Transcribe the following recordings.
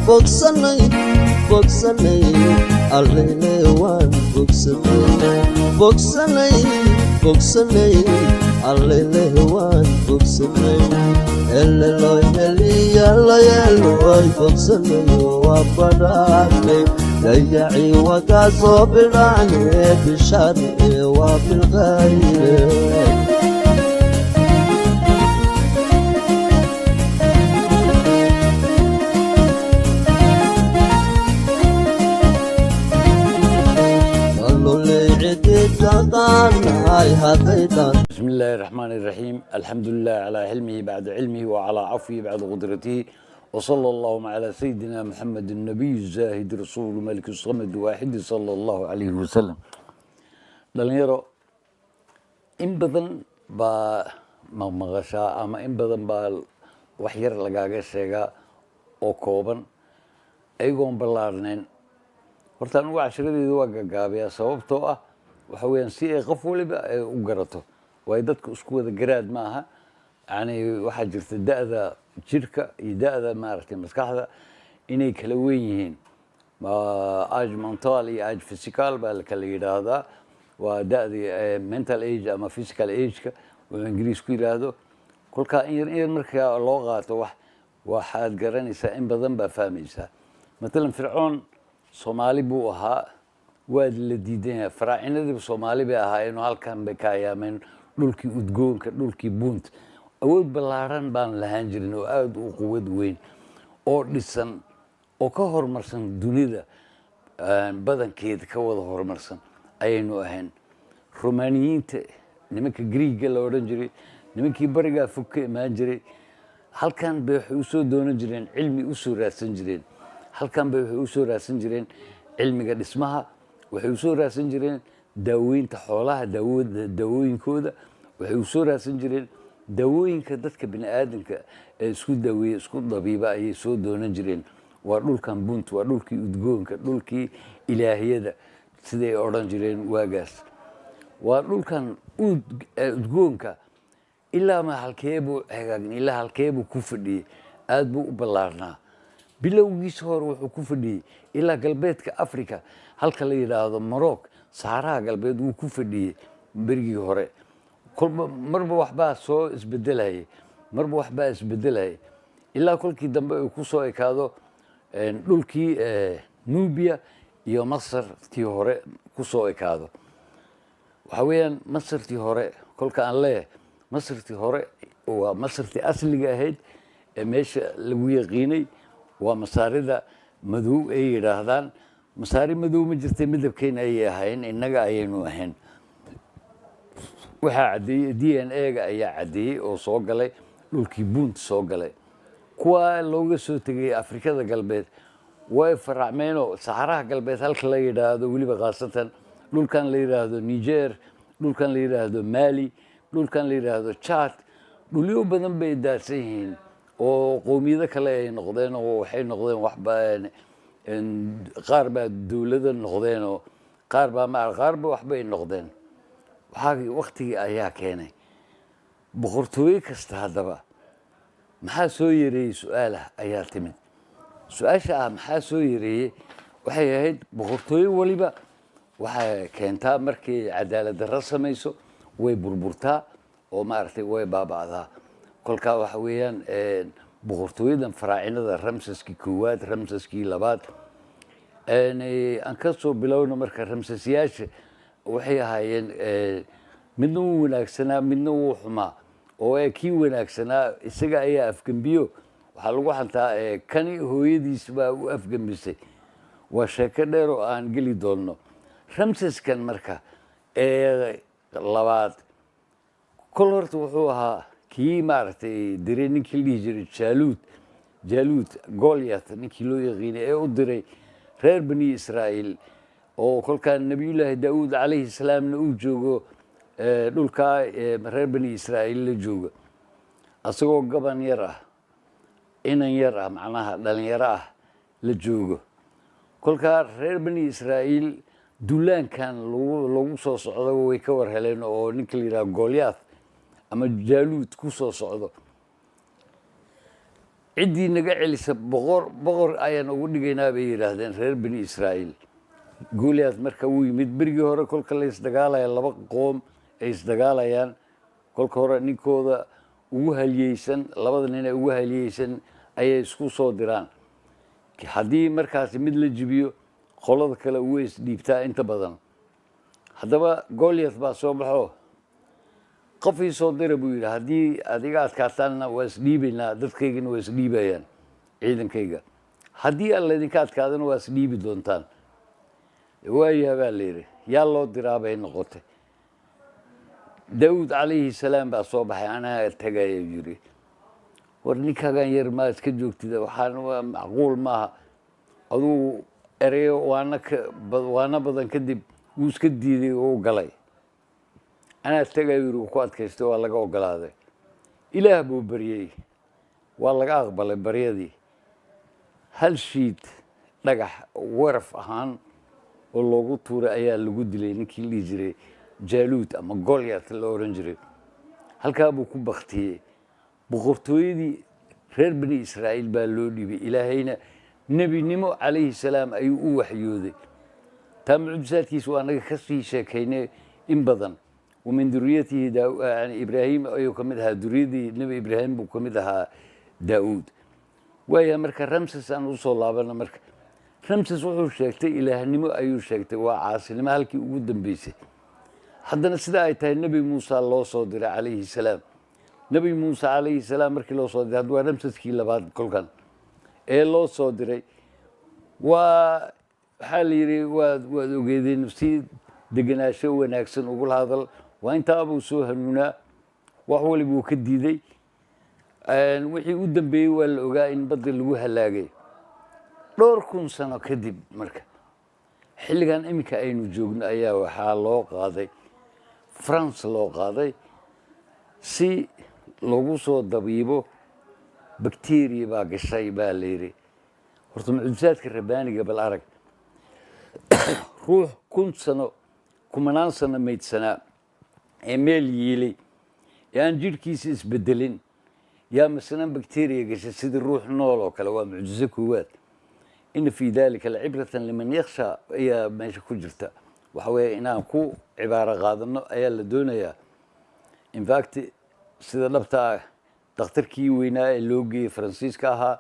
bogsanay bogsanay allele waan bogsanay bogsanay bogsanay allele waan bogsanay elloy eliyaloy bogsanay waa badane dayaci waga soo bilane bishari waa bilghayr بسم الله الرحمن الرحيم الحمد لله على حلمه بعد علمه وعلى عفوه بعد قدرته وصلى الله على سيدنا محمد النبي الزاهد رسول ملك الصمد واحد صلى الله عليه وسلم dhalinyaro in badan baa maqashaa ama in badan baa wax yar lagaaga sheegaa oo kooban ayagoon ballaarnayn horta anigu cashiradeedu waa gaagaabiyaa sababtoo ah waxa weeyaan si ay qof waliba ay u garato way dadku isku wada garaad maaha yani waxa jirta da'da jirka iyo da'da maaragtay maskaxda inay kala weyn yihiin age mental iyo age physical baa la kala yidhaahdaa waa da'dii mental age ama physical age-ka oo ingiriis ku yidhaahdo kolkaa in yar markaa loo qaato waxaad garanaysaa in badan baa fahmaysaa matalan fircoon soomaali buu ahaa waad la diidanyaa faraacinadiiba soomaali bay ahaayeenoo halkan bay ka ayaameen dhulkii udgoonka dhulkii buunt awood ballaaran baan lahaan jirin oo aada u quwad weyn oo dhisan oo ka horumarsan dunida badankeeda ka wada horumarsan ayaynu ahayn romaaniyiinta nimanka griiga la odhan jiray nimankii barigaa fog ka imaan jiray halkan bay waxay usoo doonan jireen cilmi usoo raadsan jireen halkan bay waxay usoo raadsan jireen cilmiga dhismaha waxay usoo raadsan jireen daaweynta xoolaha daawooyinkooda waxay usoo raadsan jireen daawooyinka dadka bini aadamka ee isku daaweeya isku dabiiba ayay soo doonan jireen waa dhulkan bunt waa dhulkii udgoonka dhulkii ilaahiyada siday odhan jireen waagaas waa dhulkan udgoonka ilaa ma halkeebuu hagaagin ilaa halkeebuu ku fadhiyey aad buu u ballaarnaa bilowgiisa hore wuxuu ku fadhiyey ilaa galbeedka africa halka la yidhaahdo morocco saaraha galbeed wuu ku fadhiyey berigii hore marba waxbaa soo isbedelayay marba waxbaa isbedelayay ilaa kolkii dambe uu ku soo ekaado dhulkii nubia iyo masartii hore ku soo ekaado waxa weeyaan masartii hore kolka aan leeyahay masartii hore waa masartii asliga ahayd ee meesha lagu yaqiinay waa masaarida madow ay yidhaahdaan masaari madow ma jirtay midabkeena ayay ahayn innaga ayaynu ahayn waxaa caddeeyey d n a-ga ayaa caddeeyey oo soo galay dhulkii buunt soo galay kuwa looga soo tegay afrikada galbeed way faracmeenoo saxaraha galbeed halka la yidhaahdo weliba khaasatan dhulkan la yidhaahdo niger dhulkan la yidhaahdo mali dhulkan la yidhaahdo jad dhulyo badan bay daadsan yihiin oo qowmiyado kale ay noqdeen oo waxay noqdeen waxba qaar baa dowlado noqdeenoo qaar baa waxbay noqdeen waktigii ayaa keenay boqortooye kasta haddaba maxaa soo yareeyey su-aalah ayaa timid su-aasha ah maxaa soo yareeyey waxay ahayd boqortooye waliba waxay keentaa markay cadaalad darro samayso way burburtaa oo maaragtay way baaba'daa kolkaa waxa weeyaan boqortooyadan faraacinada ramsaskii koowaad ramsaskii labaad aan ka soo bilowno marka ramsasyaasha waxay ahaayeen midna wuu wanaagsanaa midna wuu xumaa oo kii wanaagsanaa isaga ayaa afgembiyo waxaa lagu xantaa kani hooyadiis baa u afgembisay waa sheeko dheer oo aan geli doonno ramsaskan marka labaad kol horta wuxuu ahaa kii maaragtay diray ninkii la dhihi jiray jaaluud goliath ninkii loo yaqiinay ee u diray reer bani israa'iil oo kolkaa nabiyullaahi daawuud calayhi salaamna uu joogo dhulkaa reer bani israa'iil la jooga asagoo gaban yar ah inan yar ah macnaha dhalinyaro ah la joogo kolkaa reer bani israa'iil duulaankan lagu soo socdo way ka war heleen oo ninka la yidhaha goliath ama jaaluud ku soo socdo ciddii naga celisa boqor ayaan ugu dhigaynaa bay yidhaahdeen reer bani israa'iil. Goliath marka wuu yimid berigii hore kolka la isdagaalaya laba qoom ay isdagaalayaan kolka hore ninkooda ugu haliyeysan labada nin ee ugu haliyeysan ayay isku soo diraan. Haddii markaasi mid la jibiyo qolada kale way isdhiibtaa inta badan. Haddaba Goliath baa soo baxo qofii soo dira buu yidhi haddii adiga adkaataanna waa isdhiibaynaa dadkaygana waa isdhiibayaan ciidankayga haddii alla idinka adkaadana waa isdhiibi doontaan. waayaha baa la yidhi yaa loo diraa bay noqotay. daawud calayhi salaam baa soo baxay anaa tagaya yidhi war ninkaagan yar maa iska joogtid waxaan waa macquul maaha aduu ereyo waana badan kadib wuu iska diiday oo u galay. anaa tagaya yidhi ku adkaystay waa laga ogolaaday. ilaah buu baryey waa laga aqbalay baryadii. hal shiid dhagax waraf ahaan oo loogu tuuray ayaa lagu dilay ninkii la dhihi jiray jaaluud ama Goliath la oran jiray. halkaa buu ku baktiyey. boqortooyadii reer bani israa'iil baa loo dhiibay. ilaahayna nebinimo calayhi salaam ayuu u waxyooday. taa mucjisaadkiisa waa naga kasii sheekaynay in badan. ومن ذريته يعني إبراهيم أيوة كمدها ذريتي نبي إبراهيم بكمدها داود. ويا مركز رمسس أنا وصل لابنا مركز رمسس وحول شيكتي إلى هنمو أيو شيكتي وعاصي لما هالكي قدام بيسي. حدنا سدايته النبي موسى الله صادر عليه السلام. نبي موسى عليه السلام مركز الله صادر هذا رمسس كي لبعض كل كان. إيه الله صادري وحاليري وذوقيدي نفسي دقنا شو وناكسن وقول هذا وانت ابو سوهنونا وهو اللي بو كديدي وحي u dambeeyay waa la ogaa in badda lagu halaagay dhowr kun sano kadib. marka xilligan imika aynu joogno ayaa waxaa loo qaaday France loo qaaday si lagu soo dabiibo bacteria baa gashay baa la yiri. horta mucjisaadka rabbaaniga bal arag ruux kun sano kumanaan sano meydsanaa ee meel yiilay yaan jirhkiisa isbedelin yaa masalan bacteria gashay sidii ruux nool oo kale waa mucjiso koowaad. ina fii dalika lacibratan liman yakhsha ayaa meesha ku jirta. waxa weeye inaan ku cibaaro qaadano ayaa la doonayaa. in fact sida dhabta ah dhakhtarkii weynaa ee loo geeyey faransiiska ahaa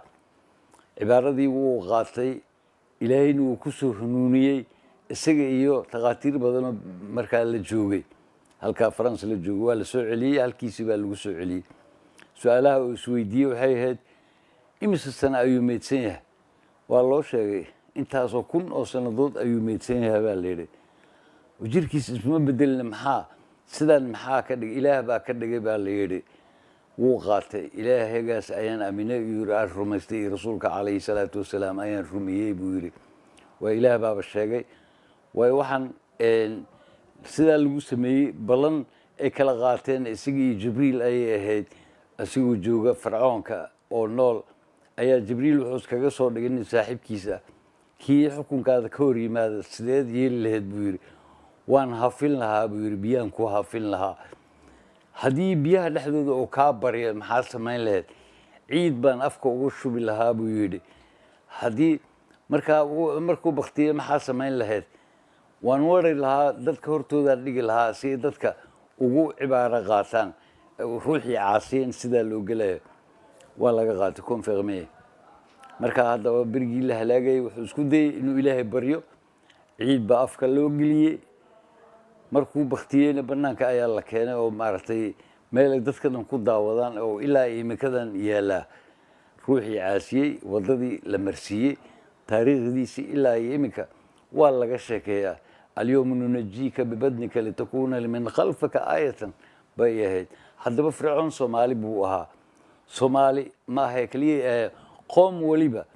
cibaaradii wuu qaatay ilaahayna wuu ku soo hanuuniyey isaga iyo takhaatiir badanoo markaa la joogay halkaa France la joogay waa la soo celiyey halkiisii baa lagu soo celiyey. su-aalaha uu isweydiiyey waxay ahayd imise sano ayuu meydsan yahay. waa loo sheegay intaasoo kun oo sannadood ayuu meydsan yahay baa la yidhi. jirkiisa isma bedelina maxaa sidan maxaa ka dhigay ilaah baa ka dhigay baa la yidhi. wuu qaatay ilaahaygaas ayaan aaminay uu yidhi aan rumaystay iyo rasuulka calayhi salaatu wasalaam ayaan rumeeyey buu yidhi. waa ilaah baaba sheegay. waayo waxaan sidaa lagu sameeyey ballan ay kala qaateen isaga iyo jibriil ayay ahayd. asigoo jooga fircoonka oo nool ayaa jibriil wuxuu iskaga soo dhigay nin saaxiibkiisa kii xukunkaada ka hor yimaada sideed yeeli lahayd buu yidhi. waan hafin lahaa buu yidhi biyaan ku hafin lahaa. haddii biyaha dhexdooda uu kaa baryo maxaa samayn lahayd. ciid baan afka ugu shubi lahaa buu yidhi. haddii markuu baktiyey maxaa samayn lahayd. waan wari lahaa dadka hortoodaan dhigi lahaa si dadka ugu cibaaro qaataan ruuxii caasiyen sidaa loo gelayo. waa laga qaatay confirmeye. marka haddaba berigii la halaagayay wuxuu isku dayey inuu ilaahay baryo. ciid baa afka loo geliyey. markuu baktiyeyna banaanka ayaa la keenay oo maaragtay meel ay dadka dhan ku daawadaan oo ilaa imikadan yaalaa. ruuxii caasiyey waddadii la marsiiyey taariikhdiisii ilaa iyo iminka waa laga sheekeeyaa. alyawma nunajiika bibadnika litakuuna liman khalfaka aayatan bay ahayd. haddaba fircoon soomaali buu ahaa. soomaali maaha keliya qoom weliba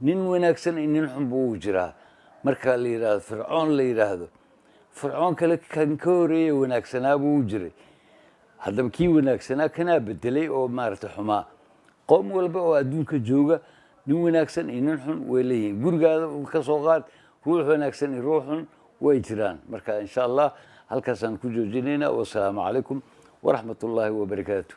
nin wanaagsan iyo nin xun buu jiraa. marka la yidhaahdo fircoon la yidhaahdo fircoon kale kan ka horeeya wanaagsanaa buu jiray. haddaba kii wanaagsanaa kanaa bedelay oo maaragtay xumaa. qoom walba oo adduunka jooga nin wanaagsan iyo nin xun way leeyihiin. gurigaada ka soo qaad ruux wanaagsan iyo ruux xun way jiraan. marka insha allah halkaasaan ku joojinaynaa. wasalaamu calaykum waraxmat ullaahi wabarakaatu.